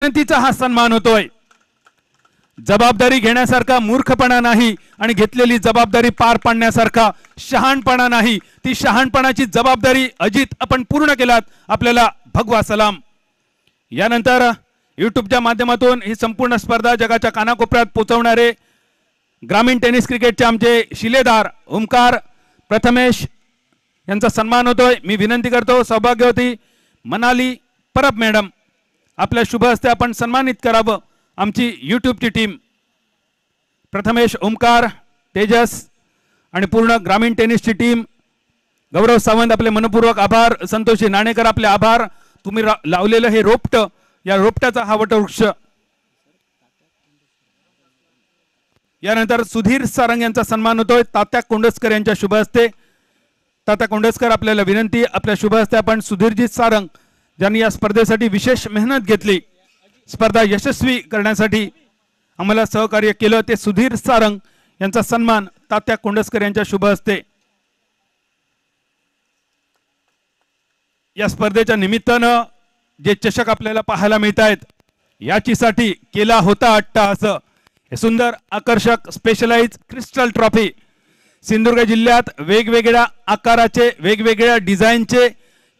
विनंतीचा हा सन्मान होतोय। जबाबदारी घेण्यासारखा मूर्खपणा नाही आणि घेतलेली जबाबदारी पार पाडण्यासारखा शहाणपणा नाही। ती शहाणपणाची जबाबदारी अजित आपण पूर्ण केलात, आपल्याला भगवा सलाम। यानंतर यूट्यूबच्या माध्यमातून ही संपूर्ण स्पर्धा जगाच्या कानाकोपऱ्यात पोहोचवणारे ग्रामीण टेनिस क्रिकेटचे आमचे शिलेदार ओमकार प्रथमेश यांचा सन्मान होतोय। मी विनंती करतो सौभाग्यवती मनाली परब मॅडम आपल्या शुभ हस्ते आपण सन्मानित करावं आमची यूट्यूबची टीम। प्रथमेश, ओमकार, तेजस आणि पूर्ण ग्रामीण टेनिसची टीम, गौरव सावंत आपले मनपूर्वक आभार, संतोषी नाणेकर आपले आभार। तुम्ही लावलेलं हे रोपट, या रोपट्याचा हा वटवृक्ष। यानंतर सुधीर सारंग यांचा सन्मान होतोय तात्या कोंडस्कर यांच्या शुभ हस्ते। तात्या कोंडस्कर आपल्याला विनंती, आपल्या शुभ हस्ते आपण सुधीरजी सारंग ज्यांनी या स्पर्धेसाठी विशेष मेहनत घेतली, स्पर्धा यशस्वी करण्यासाठी आम्हाला सहकार्य केलं, ते सुधीर सारंग यांचा सन्मान तात्या कोंडस्कर यांच्या शुभ हस्ते। या स्पर्धेच्या निमित्तानं जे चषक आपल्याला पाहायला मिळत आहेत याचीसाठी केला होता अट्टहास। हे सुंदर आकर्षक स्पेशलाइज क्रिस्टल ट्रॉफी सिंधुदुर्ग जिल्ह्यात वेगवेगळ्या आकाराचे वेगवेगळ्या डिझाईनचे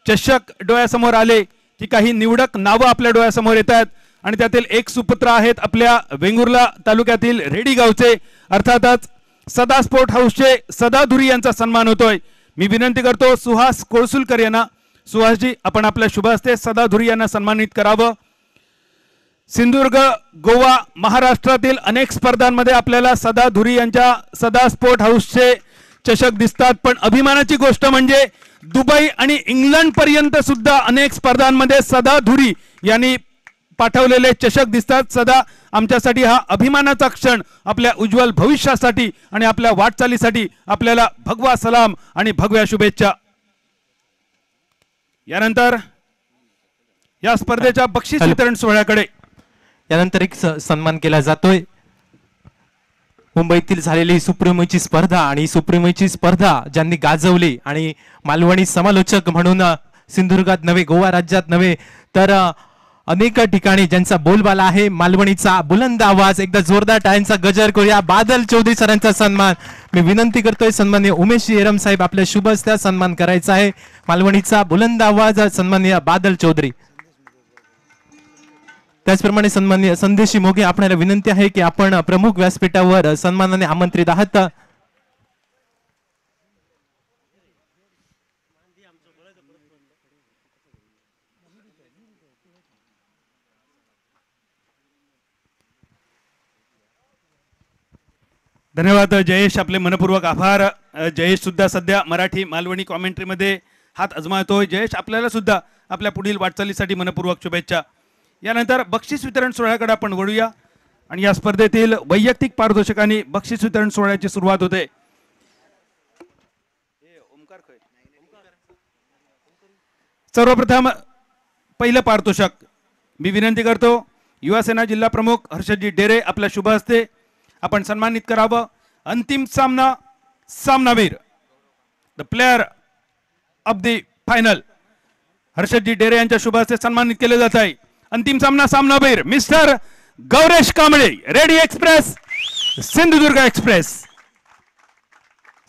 चषक डोळ्यासमोर आले की काही निवडक नावं आपल्या डोळ्यासमोर येत आहेत आणि त्यातील एक सुपुत्र आहेत आपल्या वेंगुर्ला तालुक्यातील रेडी गावचे, अर्थातच सदा स्पोर्ट हाऊसचे सदाधुरी यांचा सन्मान होतोय। मी विनंती करतो सुहास कोळसुलकर यांना, सुहासजी आपण आपल्या शुभ हस्ते सदाधुरी यांना सन्मानित करावं। सिंधुदुर्ग, गोवा, महाराष्ट्रातील अनेक स्पर्धांमध्ये आपल्याला सदाधुरी यांच्या सदा स्पोर्ट हाऊसचे चषक दिसतात, पण अभिमानाची गोष्ट म्हणजे दुबई आणि इंग्लंड पर्यंत सुद्धा अनेक स्पर्धांमध्ये सदाधुरी यांनी पाठवलेले चषक दिसतात। सदा आमच्यासाठी हा अभिमानाचा क्षण, आपल्या उज्ज्वल भविष्यासाठी आणि आपल्या वाटचालीसाठी आपल्याला भगवा सलाम आणि भगव्या शुभेच्छा। यानंतर या स्पर्धेच्या बक्षीस वितरण सोहळ्याकडे यानंतर एक सन्मान केला जातोय। मुंबईतील झालेली सुप्रीमोची स्पर्धा आणि सुप्रीमोची स्पर्धा ज्यांनी गाजवली आणि मालवणी समालोचक म्हणून सिंधुदुर्गात नव्हे, गोवा राज्यात नव्हे तर अनेक ठिकाणी ज्यांचा बोलबाला आहे, मालवणीचा बुलंद आवाज, एकदा जोरदार टाळ्यांचा गजर करूया। बादल चौधरी सरांचा सन्मान मी विनंती करतोय, सन्माननीय उमेश येरम साहेब आपल्या शुभ हस्ते सन्मान करायचा आहे। मालवणीचा बुलंद आवाज सन्माननीय बादल चौधरी, त्याचप्रमाणे सन्माननीय संदेशी मोगे आपल्याला विनंती आहे की आपण प्रमुख व्यासपीठावर सन्मानाने आमंत्रित आहात। धन्यवाद जयेश, आपले मनपूर्वक आभार। जयेश सुद्धा सध्या मराठी मालवणी कॉमेंट्री मध्ये हात अजमावतोय। जयेश आपल्याला सुद्धा आपल्या पुढील वाटचालीसाठी मनपूर्वक शुभेच्छा। यानंतर बक्षीस वितरण सोहळ्याकडे आपण वळूया आणि या स्पर्धेतील वैयक्तिक पारितोषिकांनी बक्षीस वितरण सोहळ्याची सुरुवात होते। सर्वप्रथम पहिलं पारितोषिक मी विनंती करतो युवा सेना जिल्हा प्रमुख हर्षदजी डेरे आपल्या शुभ हस्ते आपण सन्मानित करावं। अंतिम सामना सामनावीर, the player of the final Harshadji Dere यांच्या शुभ हस्ते सन्मानित केले जात आहे। अंतिम सामना सामनावीर mister Gauresh Kamble, ready express, Sindhudurg express.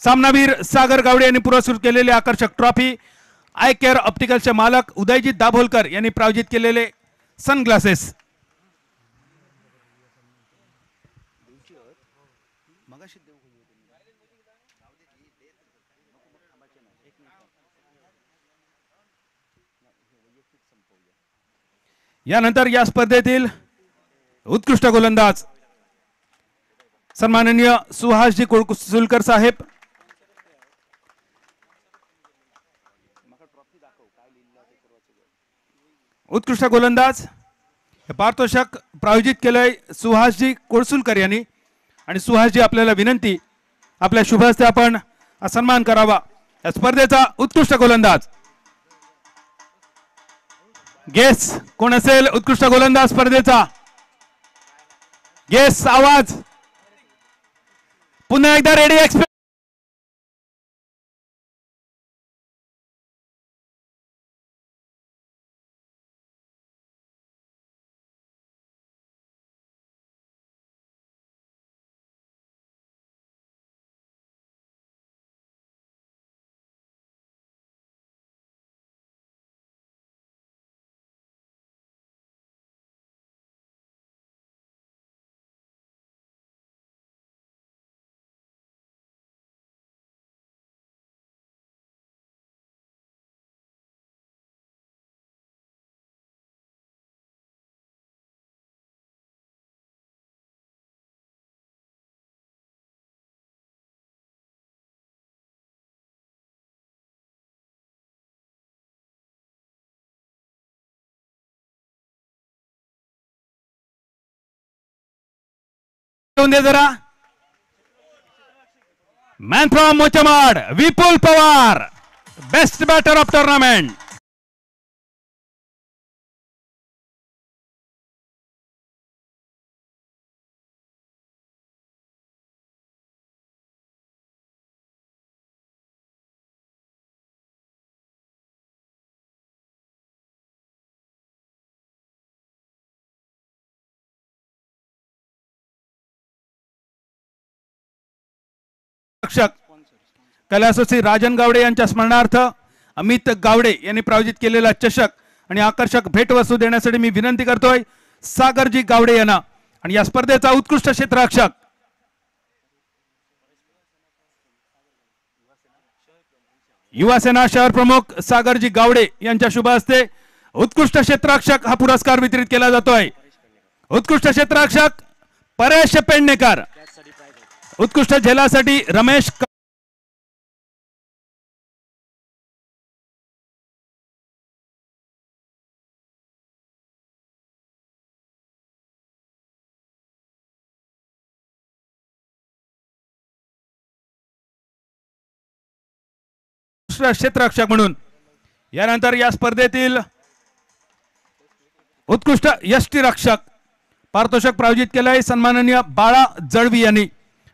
सामनावीर सागर गावडे यांनी पुरस्कृत केलेले आकर्षक ट्रॉफी, आय केअर ऑप्टिकल्सचे मालक उदयजी दाभोलकर यांनी प्रायोजित केलेले सनग्लासेस। यानंतर या स्पर्धेतील उत्कृष्ट गोलंदाज सन्माननीय सुहासजी कोळसुलकर साहेब, उत्कृष्ट गोलंदाज हे पारितोषिक प्रायोजित केलंय सुहासजी कोळसुलकर यांनी आणि सुहासजी आपल्याला विनंती, आपल्या शुभ हस्ते आपण सन्मान करावा। या स्पर्धेचा उत्कृष्ट गोलंदाज गेस कोण असेल? उत्कृष्ट गोलंदाज स्पर्धेचा गेस आवाज पुन्हा एकदा रेडी एक्सप्रेस। दे जरा. Man from Mochemad Vipul Pawar, best batter of tournament. कैलासवासी राजन गावडे यांच्या स्मरणार्थ अमित गावडे यांनी प्रायोजित केलेला चषक आणि आकर्षक भेटवस्तू देण्यासाठी मी विनंती करतोय सागरजी गावडे यांना. आणि या स्पर्धेचा उत्कृष्ट क्षेत्ररक्षक युवासेना शहर प्रमुख सागरजी गावडे यांच्या शुभ हस्ते उत्कृष्ट क्षेत्ररक्षक हा पुरस्कार वितरित केला जातोय. उत्कृष्ट क्षेत्ररक्षक परेश पेडणेकर, उत्कृष्ट झेलासाठी रमेश क्षेत्ररक्षक म्हणून. यानंतर या स्पर्धेतील उत्कृष्ट यष्टीरक्षक पारितोषिक प्रायोजित केलंय सन्माननीय बाळा जळवी यांनी.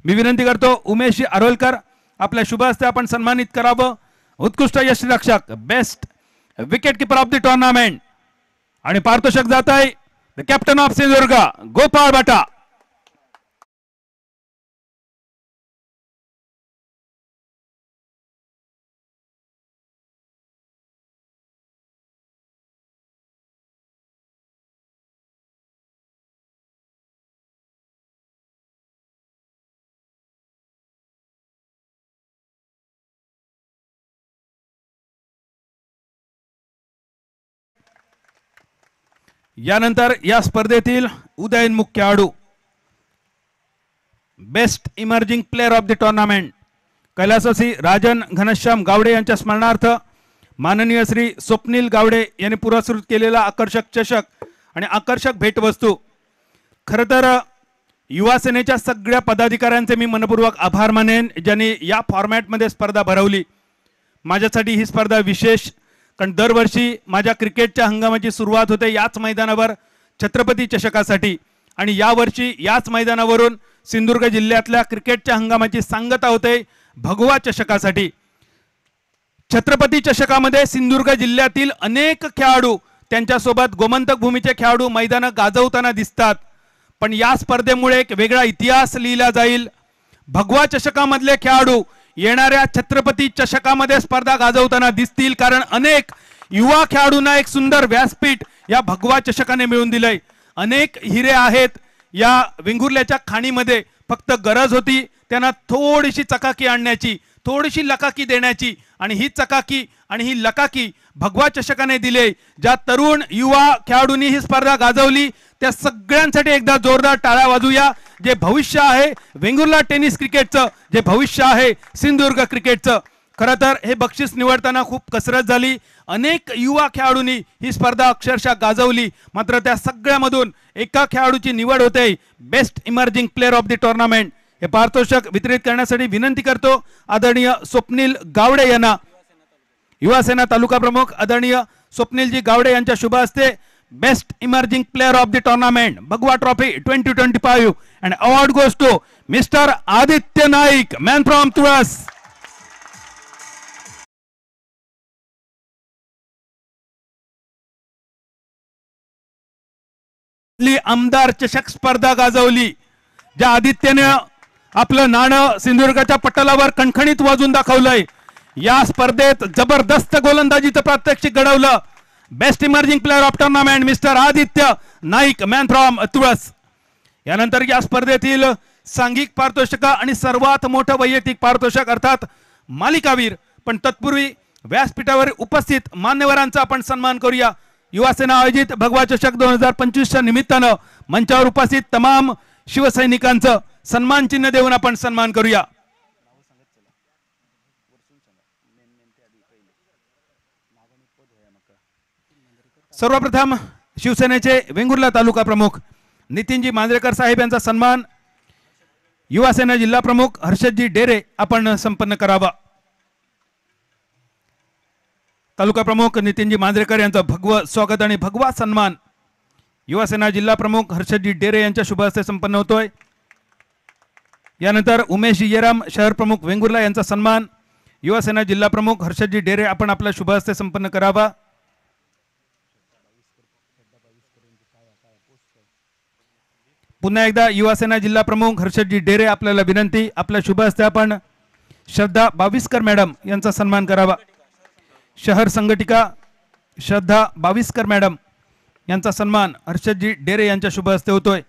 मी विनंती करतो उमेश आरोलकर आपल्या शुभ हस्ते आपण सन्मानित करावं. उत्कृष्ट यष्टीरक्षक best wicket keeper of the tournament. आणि पारितोषिक जात आहे the captain of Sindhudurg Gopal Bata. यानंतर या स्पर्धेतील उदयनमुख खेळाडू best emerging player of the tournament कैलासवासी राजन घनश्याम गावडे यांच्या स्मरणार्थ माननीय श्री स्वप्नील गावडे यांनी पुरस्कृत केलेला आकर्षक चषक आणि आकर्षक भेटवस्तू. खरं तर युवा सेनेच्या सगळ्या पदाधिकाऱ्यांचे मी मनपूर्वक आभार मानेन ज्यांनी या फॉर्मॅटमध्ये स्पर्धा भरवली. माझ्यासाठी ही स्पर्धा विशेष, कारण दरवर्षी माझ्या क्रिकेटच्या हंगामाची सुरुवात होते याच मैदानावर छत्रपती चषकासाठी आणि यावर्षी याच मैदानावरून सिंधुदुर्ग जिल्ह्यातल्या क्रिकेटच्या हंगामाची सांगता होते भगवा चषकासाठी. छत्रपती चषकामध्ये सिंधुदुर्ग जिल्ह्यातील अनेक खेळाडू त्यांच्यासोबत गोमंतक भूमीचे खेळाडू मैदानं गाजवताना दिसतात, पण या स्पर्धेमुळे एक वेगळा इतिहास लिहिला जाईल. भगवा चषकामधले खेळाडू येणाऱ्या छत्रपती चषकामध्ये स्पर्धा गाजवताना दिसतील, कारण अनेक युवा खेळाडूंना एक सुंदर व्यासपीठ या भगवा चषकाने मिळवून दिलंय. अनेक हिरे आहेत या वेंगुर्ल्याच्या खाणीमध्ये, फक्त गरज होती त्यांना थोडीशी चकाकी आणण्याची, थोडीशी लकाकी देण्याची, आणि ही चकाकी आणि ही लकाकी भगवा चषकाने दिले. ज्या तरुण युवा खेळाडूंनी ही स्पर्धा गाजवली त्या सगळ्यांसाठी एकदा जोरदार टाळ्या वाजूया. जे भविष्य आहे वेंगुर्ला टेनिस क्रिकेटचं, जे भविष्य आहे सिंधुदुर्ग क्रिकेटचं. खरं तर हे बक्षीस निवडताना खूप कसरत झाली. अनेक युवा खेळाडूंनी ही स्पर्धा अक्षरशः गाजवली, मात्र त्या सगळ्यामधून एका खेळाडूची निवड होते best emerging player of the tournament. हे पारितोषिक वितरित करण्यासाठी विनंती करतो आदरणीय स्वप्नील गावडे यांना. युवासेना तालुका प्रमुख आदरणीय स्वप्नीलजी गावडे यांच्या शुभ हस्ते best emerging player of the tournament भगवा trophy 2025 and award goes to Mr. Aditya Naik, man from Turas. आमदार चषक स्पर्धा गाजवली, ज्या आदित्यने आपलं नाणं सिंधुदुर्गाच्या पटलावर कणखणीत वाजून दाखवलंय. या स्पर्धेत जबरदस्त गोलंदाजीचं प्रात्यक्षिक घडवलं best emerging player of tournament mister Aditya Naik, man from तुळस. यानंतर या स्पर्धेतील सांघिक पारितोषिक आणि सर्वात मोठं वैयक्तिक पारितोषिक अर्थात मालिकावीर, पण तत्पूर्वी व्यासपीठावर उपस्थित मान्यवरांचा आपण सन्मान करूया. युवासेना आयोजित भगवा चषक 2025च्या निमित्तानं मंचावर उपस्थित तमाम शिवसैनिकांचं सन्मान चिन्ह देऊन आपण सन्मान करूया. सर्वप्रथम शिवसेनेचे वेंगुर्ला तालुका प्रमुख नितीनजी मांजरेकर साहेब यांचा सन्मान युवा सेना जिल्हा प्रमुख हर्षदजी डेरे आपण संपन्न करावा. तालुका प्रमुख नितीनजी मांजरेकर यांचं भगव स्वागत आणि भगवा सन्मान युवा सेना जिल्हा प्रमुख हर्षदजी डेरे यांच्या शुभ हस्ते संपन्न होतोय. यानंतर उमेश येराम शहर प्रमुख वेंगुर्ला यांचा सन्मान युवा सेना जिल्हा प्रमुख हर्षदजी डेरे आपण आपल्या शुभ हस्ते संपन्न करावा. पुन्हा एकदा युवा सेना जिल्हा प्रमुख हर्षदजी डेरे आपल्याला विनंती, आपल्या शुभ हस्ते आपण श्रद्धा बाविस्कर मॅडम यांचा सन्मान करावा. शहर संघटिका श्रद्धा बाविस्कर मॅडम यांचा सन्मान हर्षदजी डेरे यांच्या शुभ हस्ते होतोय.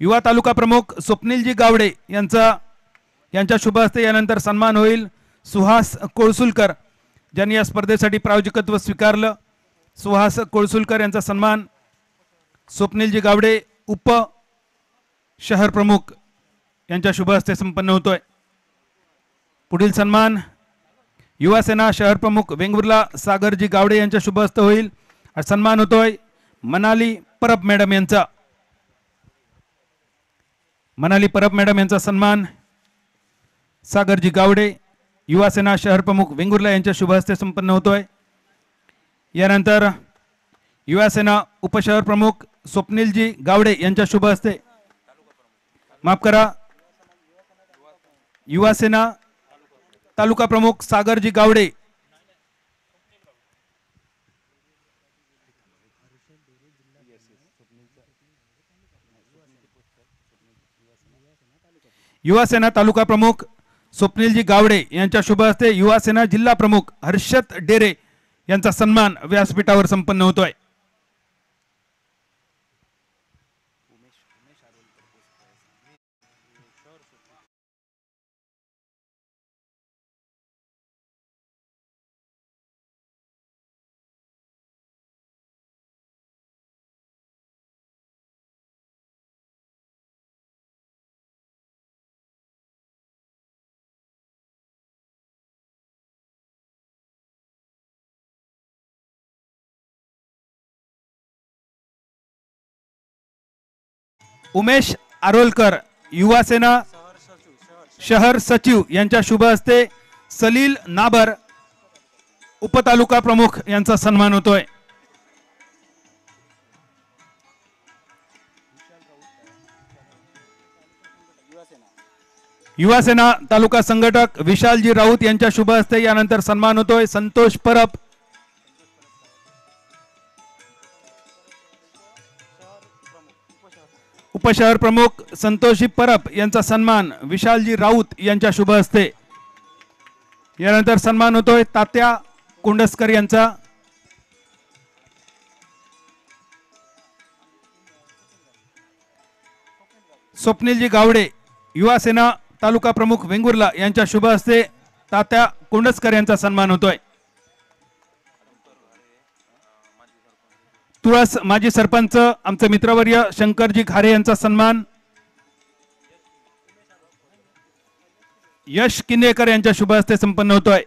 युवा तालुका प्रमुख स्वप्नीलजी गावडे यांच्या शुभ हस्ते यानंतर सन्मान होईल. सुहास कोळसुलकर ज्यांनी या स्पर्धेसाठी प्रायोजकत्व स्वीकारलं, सुहास कोळसुलकर यांचा सन्मान स्वप्नीलजी गावडे उप शहर प्रमुख यांच्या शुभ हस्ते संपन्न होतोय. पुढील सन्मान युवा सेना शहर प्रमुख वेंगुर्ला सागरजी गावडे यांच्या शुभ हस्ते होईल. सन्मान होतोय मनाली परब मॅडम यांचा. मनाली परब मॅडम यांचा सन्मान सागरजी गावडे युवा सेना शहर प्रमुख वेंगुर्ला यांच्या शुभ हस्ते संपन्न होतोय. यानंतर युवा सेना उपशहर प्रमुख स्वप्नीलजी गावडे यांच्या शुभ हस्ते, माफ करा, युवा सेना तालुका प्रमुख सागरजी गावडे युवा सेना तालुका प्रमुख स्वप्नीलजी गावडे यांच्या शुभ हस्ते युवा सेना जिल्हा प्रमुख हर्षद डेरे यांचा सन्मान व्यासपीठावर संपन्न होतोय. उमेश आरोलकर युवा सेना शहर सचिव यांच्या शुभ हस्ते सलील नाबर उपतालुका प्रमुख यांचा सन्मान होतोय. युवा सेना तालुका संघटक विशालजी राऊत यांच्या शुभ हस्ते यानंतर सन्मान होतोय संतोष परब उपशहर प्रमुख संतोषी परब यांचा सन्मान विशालजी राऊत यांच्या शुभ हस्ते. यानंतर सन्मान होतोय तात्या कोंडसकर यांचा. स्वप्नीलजी गावडे युवा सेना तालुका प्रमुख वेंगुर्ला यांच्या शुभ हस्ते तात्या कोंडसकर यांचा सन्मान होतोय. तुळस माजी सरपंच आमचे मित्रवर्य शंकरजी खारे यांचा सन्मान यश किन्नेकर यांच्या शुभ हस्ते संपन्न होतोय.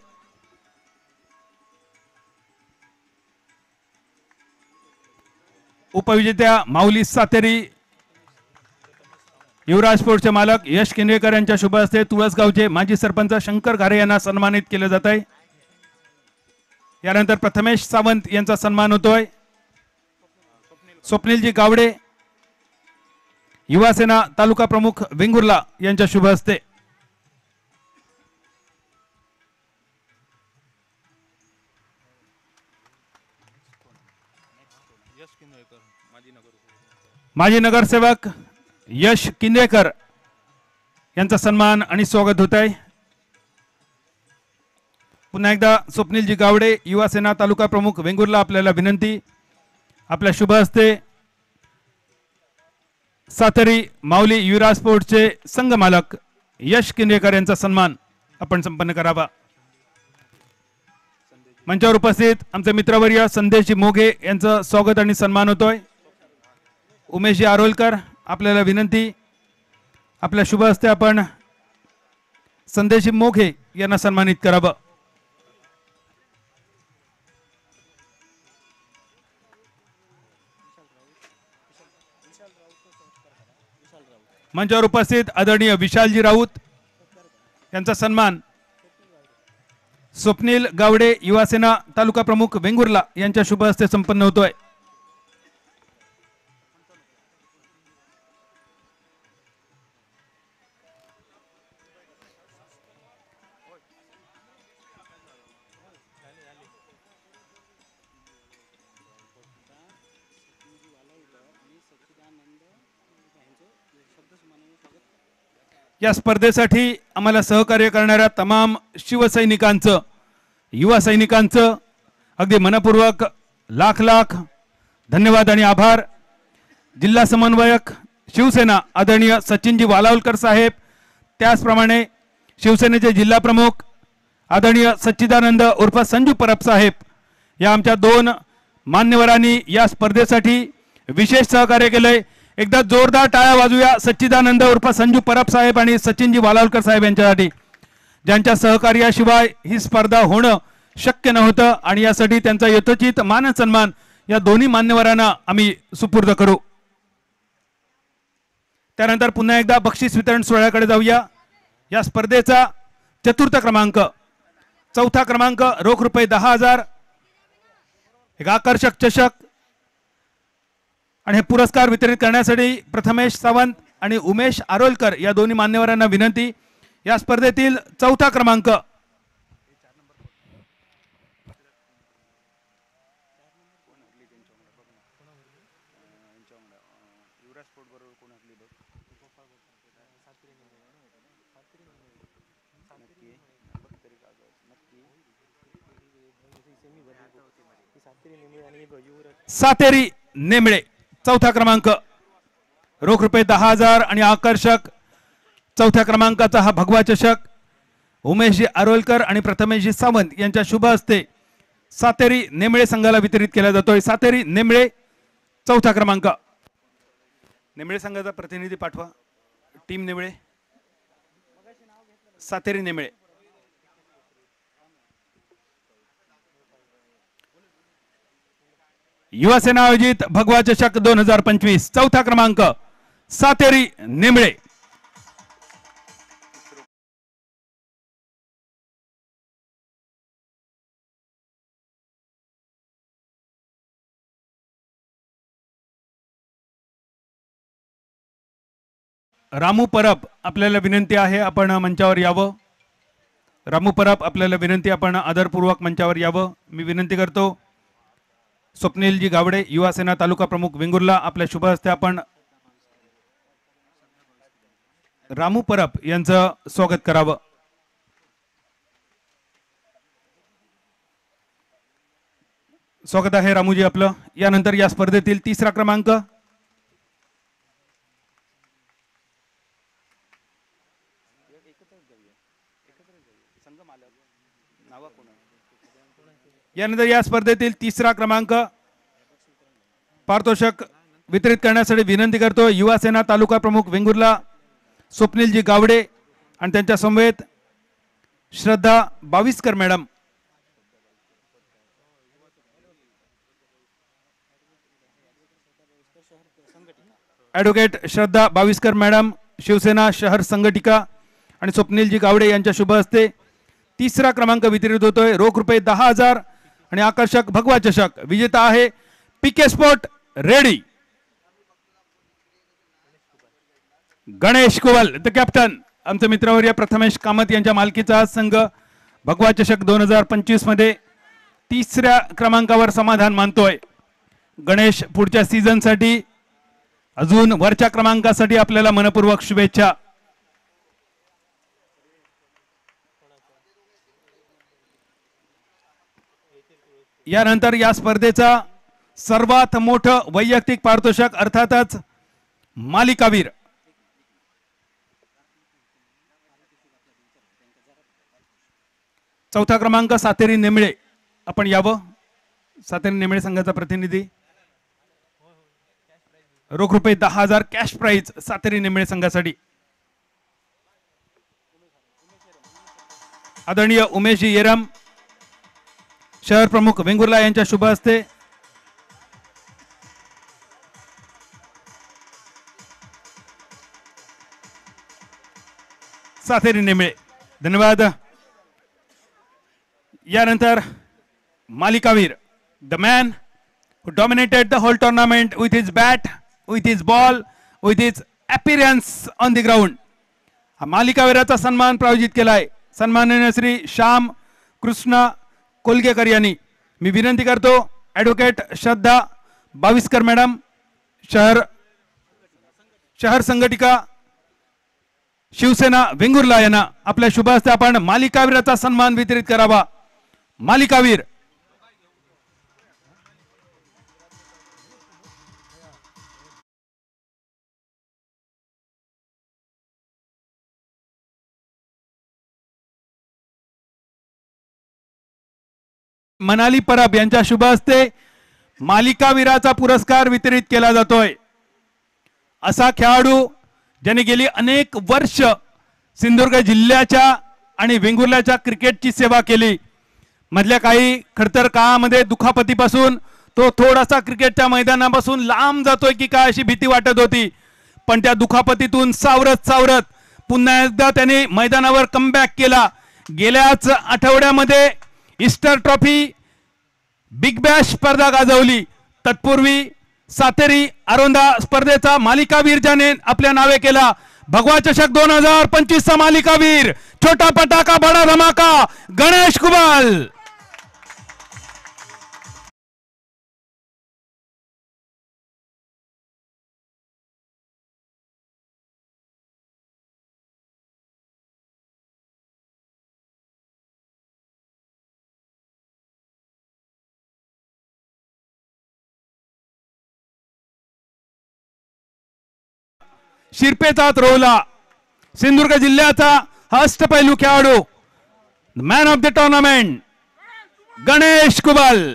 उपविजेत्या माऊली सातेरी युवराज स्पोर्ट्सचे मालक यश किन्नेकर यांच्या शुभ हस्ते तुळसगावचे माजी सरपंच शंकर खारे यांना सन्मानित केले जात आहे. यानंतर प्रथमेश सावंत यांचा सन्मान होतोय. स्वप्नीलजी गावडे युवा सेना तालुका प्रमुख वेंगुर्ला यांच्या शुभ हस्ते. माजी नगरसेवक यश किन्नेकर यांचा सन्मान आणि स्वागत होत आहे. पुन्हा एकदा स्वप्नीलजी गावडे युवा सेना तालुका प्रमुख वेंगुर्ला आपल्याला विनंती, आपल्या शुभ हस्ते सातेरी माऊली युवराज स्पोर्ट्सचे संघ मालक यश किन्नेकर यांचा सन्मान आपण संपन्न करावा. मंचावर उपस्थित आमचे मित्रवर्य संदेशजी मोघे यांचं स्वागत आणि सन्मान होतोय. उमेशजी आरोलकर आपल्याला विनंती, आपल्या शुभ हस्ते आपण संदेशजी मोघे यांना सन्मानित करावं. मंचावर उपस्थित आदरणीय विशालजी राऊत यांचा सन्मान स्वप्नील गावडे युवासेना तालुका प्रमुख वेंगुर्ला यांच्या शुभ हस्ते संपन्न होतोय। या स्पर्धेसाठी आम्हाला सहकार्य करणाऱ्या तमाम शिवसैनिकांचं युवा सैनिकांचं अगदी मनपूर्वक लाख लाख धन्यवाद आणि आभार। जिल्हा समन्वयक शिवसेना आदरणीय सचिनजी वालावलकर साहेब, त्याचप्रमाणे शिवसेनेचे जिल्हा प्रमुख आदरणीय सच्चिदानंद उर्फ संजू परब साहेब, या आमच्या दोन मान्यवरांनी या स्पर्धेसाठी विशेष सहकार्य केले। एकदा जोरदार टाळ्या वाजूया सच्चिदानंद उर्फ संजू परब साहेब आणि सचिनजी वालावलकर साहेब यांच्यासाठी, ज्यांच्या सहकार्याशिवाय ही स्पर्धा होणं शक्य नव्हतं आणि यासाठी त्यांचा यथोचित मान सन्मान या दोन्ही मान्यवरांना आम्ही सुपूर्द करू। त्यानंतर पुन्हा एकदा बक्षीस वितरण सोहळ्याकडे जाऊया। या स्पर्धेचा चतुर्थ क्रमांक, चौथा क्रमांक रोख रुपये 10,000, एक आकर्षक चषक आणि हे पुरस्कार वितरित करण्यासाठी प्रथमेश सावंत आणि उमेश आरोलकर या दोन्ही मान्यवरांना विनंती। या स्पर्धेतील चौथा क्रमांक सातेरी नेमळे, चौथा क्रमांक रोख रुपये 10,000 आणि आकर्षक चौथ्या क्रमांकाचा हा भगवा चषक उमेशजी आरोलकर आणि प्रथमेशजी सावंत यांच्या शुभ हस्ते सातेरी नेमळे संघाला वितरित केला जातोय। सातेरी नेमळे, चौथा क्रमांक। नेमळे संघाचा प्रतिनिधी पाठवा, टीम नेमळे, सातेरी नेमळे। युवासेना आयोजित भगवा चषक 2025, चौथा क्रमांक सातेरी नेमळे। रामू परब, आपल्याला विनंती आहे आपण मंचावर यावं। रामू परब, आपल्याला विनंती, आपण आदरपूर्वक मंचावर यावं मी विनंती करतो। स्वप्नीलजी गावडे युवासेना तालुका प्रमुख वेंगुर्ला, आपल्या शुभ हस्ते आपण रामू परब यांचं स्वागत करावं। स्वागत आहे रामूजी आपलं। यानंतर या स्पर्धेतील तिसरा क्रमांक पारितोषिक वितरित करण्यासाठी विनंती करतो युवासेना तालुका प्रमुख वेंगुर्ला स्वप्नीलजी गावडे आणि त्यांच्या समवेत श्रद्धा बाविस्कर मॅडम। ॲडव्होकेट श्रद्धा बाविस्कर मॅडम, शिवसेना शहर संघटिका आणि स्वप्नीलजी गावडे यांच्या शुभ हस्ते तिसरा क्रमांक वितरित होतोय। रोख रुपये 10,000 आणि आकर्षक भगवा चषक। विजेता आहे PK sport Redi Ganesh Kuval, the captain. आमचे मित्रवर्य प्रथमेश कामत यांच्या मालकीचा संघ भगवा चषक 2025 मध्ये तिसऱ्या क्रमांकावर समाधान मानतोय। गणेश, पुढच्या सीझन साठी अजून वरच्या क्रमांकासाठी आपल्याला मनपूर्वक शुभेच्छा। यानंतर या स्पर्धेचा सर्वात मोठं वैयक्तिक पारितोषिक अर्थातच मालिकावीर चौथा क्रमांक सातेरी नेमळे, आपण यावं। सातेरी नेमळे संघाचा प्रतिनिधी, रोख रुपये 10,000 कॅश प्राइज सातेरी नेमळे संघासाठी। आदरणीय उमेशजी येरम, शहर प्रमुख वेंगुर्ला यांच्या शुभ हस्ते साथेरी नेमळे. धन्यवाद. यानंतर मालिकावीर, the man who dominated the whole tournament with his bat, with his ball, with his appearance on the ground. हा मालिकावीराचा सन्मान प्रायोजित केलाय सन्माननीय श्री श्याम कृष्ण कोलगेकर यांनी. मी विनंती करतो ॲडव्होकेट श्रद्धा बाविस्कर मॅडम, शहर संघटिका शिवसेना वेंगुर्ला यांना आपल्या शुभ हस्ते आपण मालिकावीराचा सन्मान वितरित करावा. मालिकावीर. मनाली परब यांच्या शुभ हस्ते मालिकावीराचा पुरस्कार वितरित केला जातोय. असा खेळाडू ज्याने गेली अनेक वर्ष सिंधुदुर्ग जिल्ह्याच्या आणि वेंगुर्ल्याच्या क्रिकेटची सेवा केली. मधल्या काही खडतर काळामध्ये दुखापतीपासून तो थोडासा क्रिकेटच्या मैदानापासून लांब जातोय की काय अशी भीती वाटत होती. पण त्या दुखापतीतून सावरत पुन्हा एकदा त्याने मैदानावर कमबॅक केला. गेल्याच आठवड्यामध्ये ईस्टर ट्रॉफी बिग बॅश स्पर्धा गाजवली. तत्पूर्वी सातेरी आरोंदा स्पर्धेचा मालिकावीर ज्याने आपल्या नावे केला. भगवा चषक 2025 चा मालिकावीर, छोटा पटाका बडा धमाका, गणेश कुबल. शिरपेचात रोवला सिंधुदुर्ग जिल्ह्याचा हस्तपैलू खेळाडू, man of the tournament Ganesh Kubal.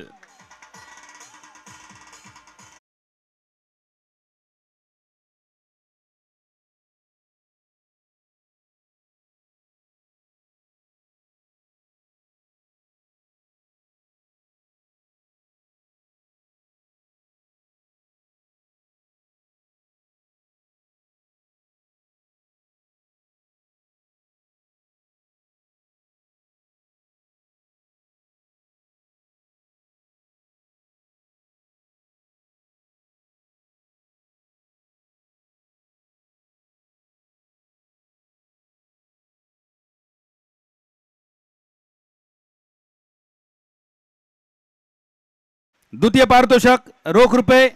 द्वितीय पारितोषिक रोख रुपये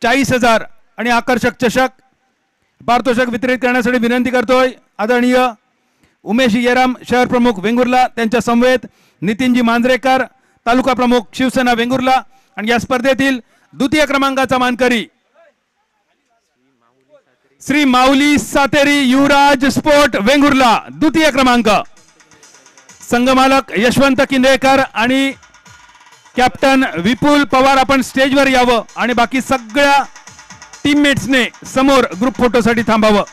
40,000 आणि आकर्षक चषक पारितोषिक वितरित करण्यासाठी विनंती करतोय आदरणीय उमेश येराम शहर प्रमुख वेंगुर्ला, त्यांच्या समवेत नितीनजी मांजरेकर तालुका प्रमुख शिवसेना वेंगुर्ला. आणि या स्पर्धेतील द्वितीय क्रमांकाचा मानकरी श्री माऊली सातेरी युवराज स्पोर्ट वेंगुर्ला. द्वितीय क्रमांक संघमालक यशवंत किंदेकर आणि कॅप्टन विपुल पवार आपण स्टेजवर यावं आणि बाकी सगळ्या टीममेट्सने समोर ग्रुप फोटोसाठी थांबावं.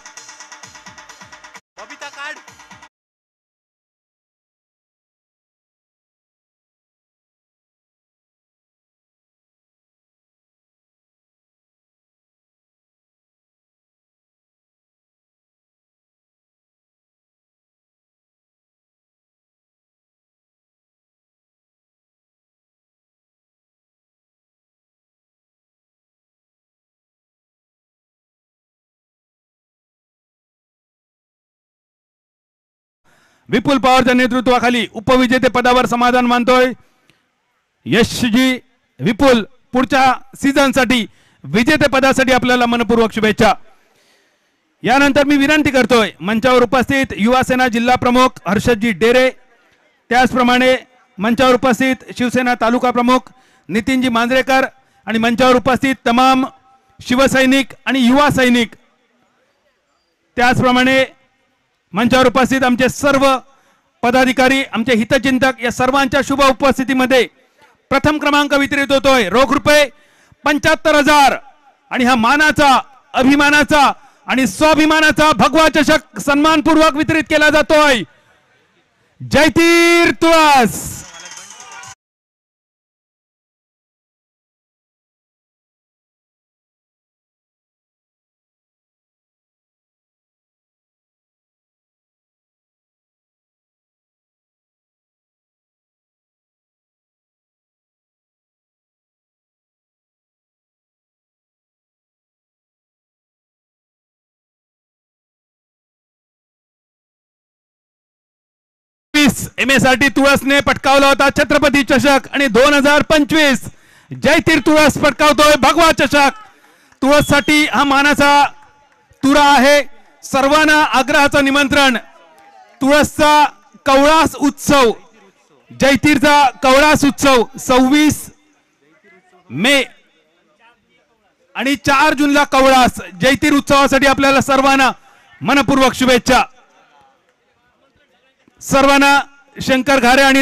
विपुल पवारच्या नेतृत्वाखाली उपविजेते पदावर समाधान मानतोय यशजी विपुल. पुढच्या सीझनसाठी विजेते पदासाठी आपल्याला मनपूर्वक शुभेच्छा. यानंतर मी विनंती करतोय मंचावर उपस्थित युवा सेना जिल्हा प्रमुख हर्षदजी डेरे, त्याचप्रमाणे मंचावर उपस्थित शिवसेना तालुका प्रमुख नितीनजी मांजरेकर आणि मंचावर उपस्थित तमाम शिवसैनिक आणि युवा सैनिक, त्याचप्रमाणे मंचावर उपस्थित आमचे सर्व पदाधिकारी, आमचे हितचिंतक, या सर्वांच्या शुभ उपस्थितीमध्ये प्रथम क्रमांक वितरित होतोय रोख रुपये 75,000 आणि हा मानाचा, अभिमानाचा आणि स्वाभिमानाचा भगवा चषक सन्मानपूर्वक वितरित केला जातोय. जयतीर तुळस. 2024 MSRT तुळसने पटकावला होता छत्रपती चषक आणि 2025 जयतीर तुळस पटकावतोय भगवा चषक. तुळससाठी हा मानाचा तुरा आहे. सर्वांना आग्रहाचं निमंत्रण. तुळसचा कवळास उत्सव, जयतीरचा कवळास उत्सव 26 मे आणि 4 जूनला कवळास. जयतीर उत्सवासाठी आपल्याला सर्वांना मनपूर्वक शुभेच्छा. सर्वांना शंकर घारे आणि